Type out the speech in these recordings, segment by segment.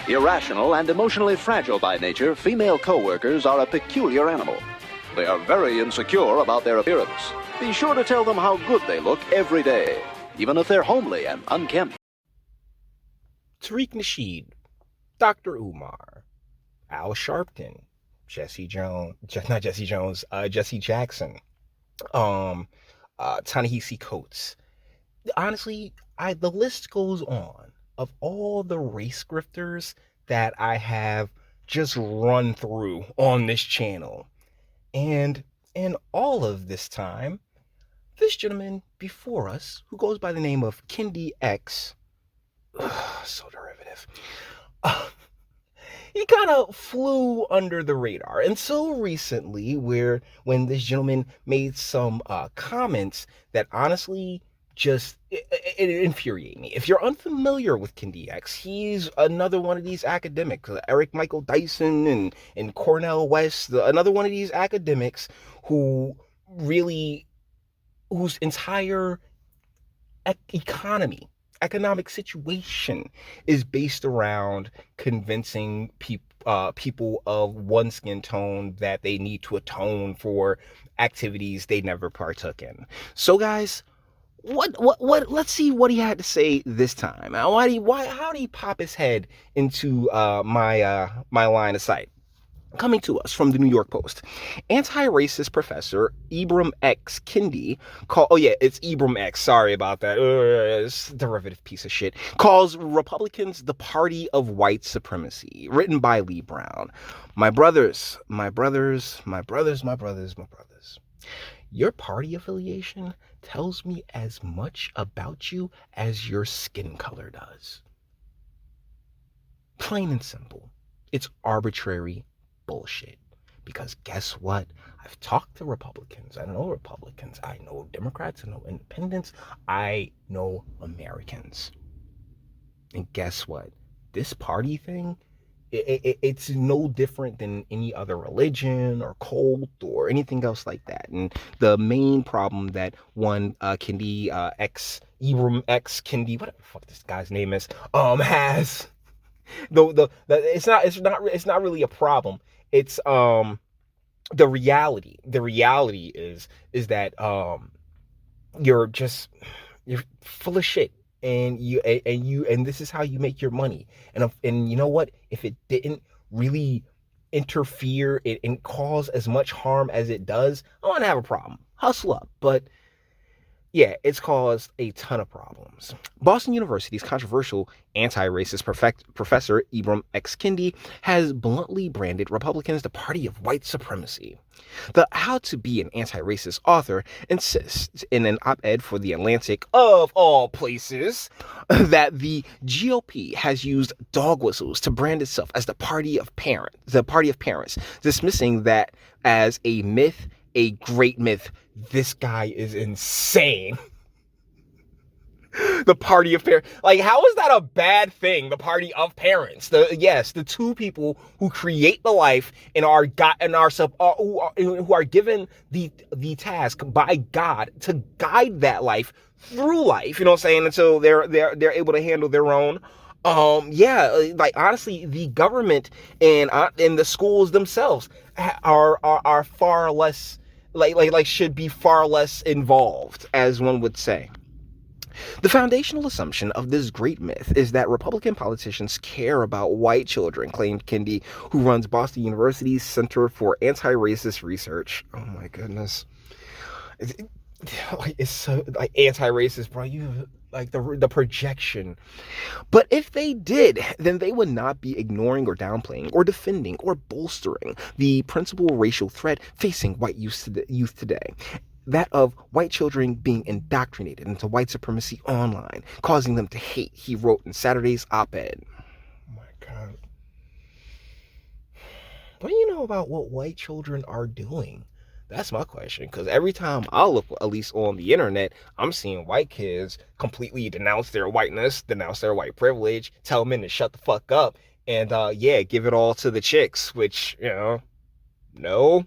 Irrational and emotionally fragile by nature, female co-workers are a peculiar animal. They are very insecure about their appearance. Be sure to tell them how good they look every day, even if they're homely and unkempt. Tariq Nasheed, Dr. Umar, Al Sharpton, Jesse Jackson, Ta-Nehisi Coates. Honestly, the list goes on of all the race grifters that I have just run through on this channel. And in all of this time, this gentleman before us, who goes by the name of Kendi X, so derivative, he kind of flew under the radar until recently, when this gentleman made some comments that honestly just it infuriate me. If you're unfamiliar with Kendi X, he's another one of these academics, Eric Michael Dyson and Cornell West, another one of these academics whose entire economic situation is based around convincing people of one skin tone that they need to atone for activities they never partook in. So guys, what let's see what he had to say this time. How did he pop his head into my line of sight? Coming to us from the New York Post, anti-racist professor Ibram X. Kendi it's Ibram X. Sorry about that. It's a derivative piece of shit. Calls Republicans the party of white supremacy. Written by Lee Brown. My brothers. Your party affiliation tells me as much about you as your skin color does. Plain and simple. It's arbitrary bullshit. Because guess what? I've talked to Republicans. I know Republicans. I know Democrats. I know independents. I know Americans. And guess what? This party thing, it's no different than any other religion or cult or anything else like that. And the main problem that one Ibram X Kendi, whatever the fuck this guy's name is, has, it's not really a problem. It's the reality. The reality is that you're full of shit, and this is how you make your money. And you know what? If it didn't really interfere and cause as much harm as it does, I wouldn't have a problem. Hustle up, but yeah, it's caused a ton of problems. Boston University's controversial anti-racist professor Ibram X. Kendi has bluntly branded Republicans the party of white supremacy. The How to Be an Anti-Racist author insists in an op-ed for The Atlantic, of all places, that the GOP has used dog whistles to brand itself as the party of parents, dismissing that as a myth, a great myth. This guy is insane. The party of parents. Like, how is that a bad thing? The party of parents. The two people who create the life and who are given the task by God to guide that life through life. You know what I'm saying? Until they're able to handle their own. Like honestly, the government and the schools themselves are far less. Should be far less involved, as one would say. The foundational assumption of this great myth is that Republican politicians care about white children, claimed Kendi, who runs Boston University's Center for Anti-Racist Research. Oh my goodness. It's so anti-racist, bro. You the projection. But if they did, then they would not be ignoring or downplaying or defending or bolstering the principal racial threat facing white youth today. That of white children being indoctrinated into white supremacy online, causing them to hate, he wrote in Saturday's op-ed. Oh my God. What do you know about what white children are doing? That's my question, because every time I look, at least on the internet, I'm seeing white kids completely denounce their whiteness, denounce their white privilege, tell men to shut the fuck up, and give it all to the chicks, which, no.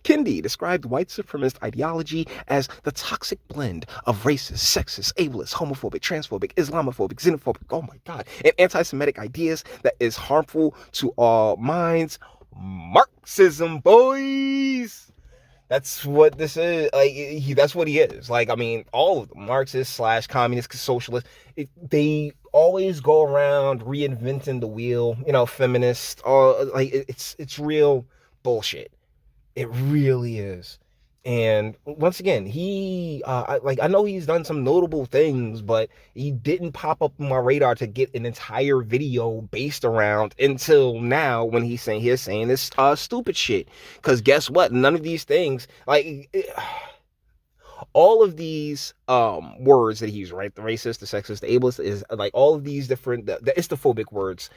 Kendi described white supremacist ideology as the toxic blend of racist, sexist, ableist, homophobic, transphobic, Islamophobic, xenophobic, oh my God, and anti Semitic ideas that is harmful to all minds. Marxism, boys! That's what this is. Like, that's what he is. Like, I mean, all of them, Marxist slash communist, socialist, they always go around reinventing the wheel. Feminist. All like it's real bullshit. It really is. And once again, I know he's done some notable things, but he didn't pop up on my radar to get an entire video based around until now when he's saying this stupid shit. Because guess what? None of these things, all of these words that he's right, the racist, the sexist, the ableist, is like all of these different the istophobic words.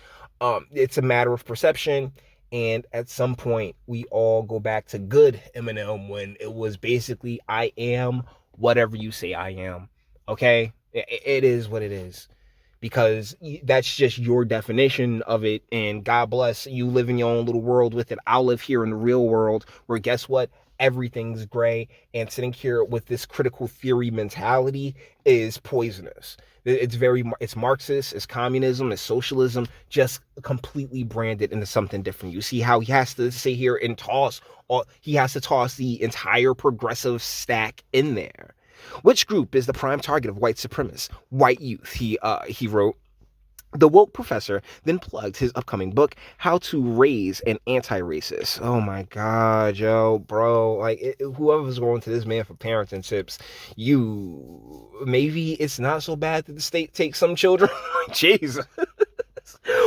It's a matter of perception. And at some point, we all go back to good Eminem when it was basically, I am whatever you say I am. Okay? It is what it is. Because that's just your definition of it. And God bless, you live in your own little world with it. I'll live here in the real world where guess what? Everything's gray. And sitting here with this critical theory mentality is poisonous. It's Marxist, it's communism, it's socialism, just completely branded into something different. You see how he has to sit here and he has to toss the entire progressive stack in there. Which group is the prime target of white supremacists? White youth, he wrote. The woke professor then plugged his upcoming book, How to Raise an Anti-Racist. Oh my God, yo, bro. Whoever's going to this man for parenting tips, maybe it's not so bad that the state takes some children. Jesus.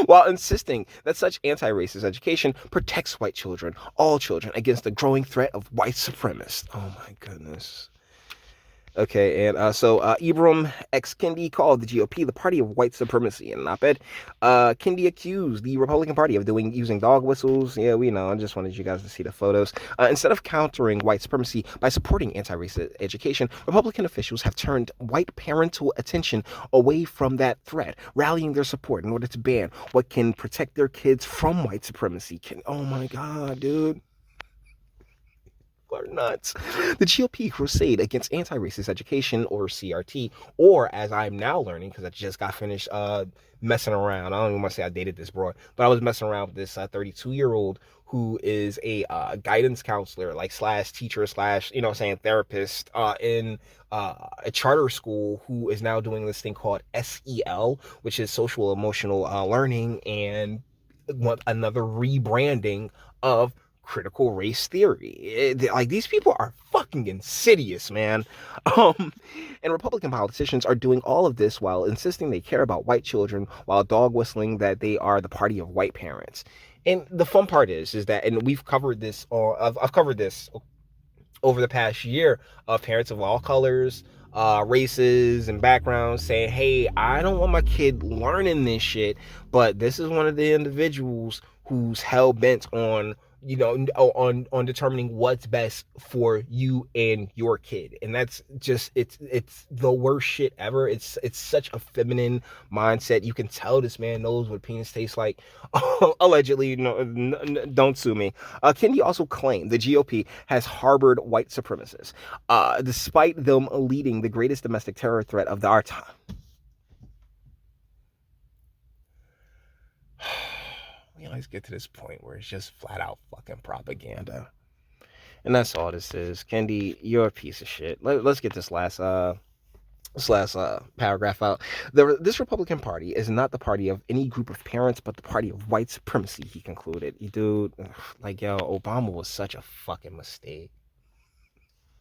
While insisting that such anti-racist education protects white children, all children, against the growing threat of white supremacists. Oh my goodness. Okay, and so Ibram ex Kendi called the GOP the party of white supremacy in an op-ed. Kendi accused the Republican Party of using dog whistles. Yeah, we know. I just wanted you guys to see the photos. Instead of countering white supremacy by supporting anti-racist education, Republican officials have turned white parental attention away from that threat, rallying their support in order to ban what can protect their kids from white supremacy. Oh my God, dude. Are nuts. The GOP crusade against anti-racist education, or CRT, or as I'm now learning, because I just got finished messing around. I don't even want to say I dated this broad, but I was messing around with this 32-year-old who is a guidance counselor, slash teacher slash therapist in a charter school, who is now doing this thing called SEL, which is social emotional learning, and another rebranding of critical race theory. These people are fucking insidious, man. And Republican politicians are doing all of this while insisting they care about white children, while dog whistling that they are the party of white parents. And the fun part is that, and we've covered this, or I've covered this over the past year, of parents of all colors, races, and backgrounds saying, hey, I don't want my kid learning this shit, but this is one of the individuals who's hell-bent on on determining what's best for you and your kid. And that's just, it's the worst shit ever. It's such a feminine mindset. You can tell this man knows what penis tastes like. Allegedly, don't sue me. Kendi also claimed the GOP has harbored white supremacists, despite them leading the greatest domestic terror threat of our time. We always get to this point where it's just flat out fucking propaganda. And that's all this is. Kendi, you're a piece of shit. Let's get this last paragraph out. This Republican Party is not the party of any group of parents, but the party of white supremacy, he concluded. Dude, Obama was such a fucking mistake.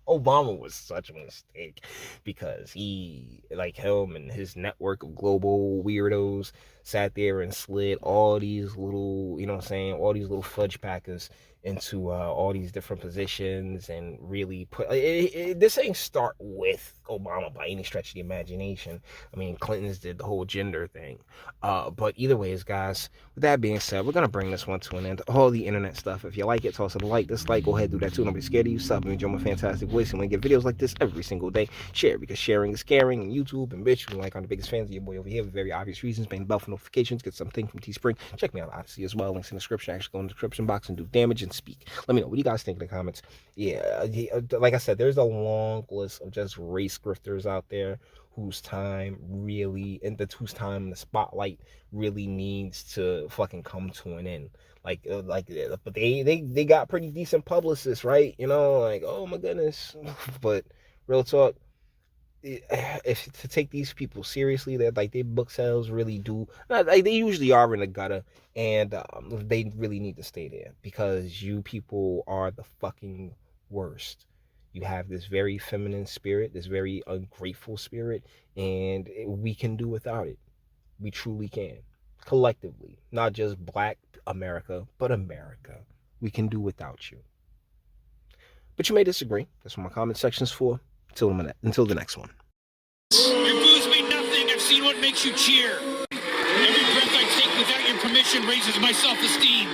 Obama was such a mistake, because he, him and his network of global weirdos, sat there and slid all these little, all these little fudge packers into all these different positions, and really put this ain't start with Obama by any stretch of the imagination. I mean, Clinton's did the whole gender thing. But either ways, guys, with that being said, we're going to bring this one to an end. All the internet stuff. If you like it, toss it a like, dislike, go ahead, do that too. Don't be scared of you. Sub and enjoy my fantastic voice. And when you get videos like this every single day, share, because sharing is caring. And YouTube and Bitchute, like, I'm the biggest fans of your boy over here for very obvious reasons. Bang the bell for notifications. Get something from Teespring. Check me out on Odyssey as well. Links in the description. Actually go in the description box and do damage and speak. Let me know what you guys think in the comments. Yeah, like I said, there's a long list of just race grifters out there whose time really, and whose time in the spotlight really needs to fucking come to an end. But they got pretty decent publicists, right? You know, like, oh my goodness. But real talk, if to take these people seriously, that like their book sales really do, like they usually are in the gutter, and they really need to stay there, because you people are the fucking worst. You have this very feminine spirit, this very ungrateful spirit, and we can do without it. We truly can. Collectively, not just Black America, but America. We can do without you. But you may disagree. That's what my comment section's for. Until the next one. Your booze mean nothing. I've seen what makes you cheer. Every breath I take without your permission raises my self-esteem.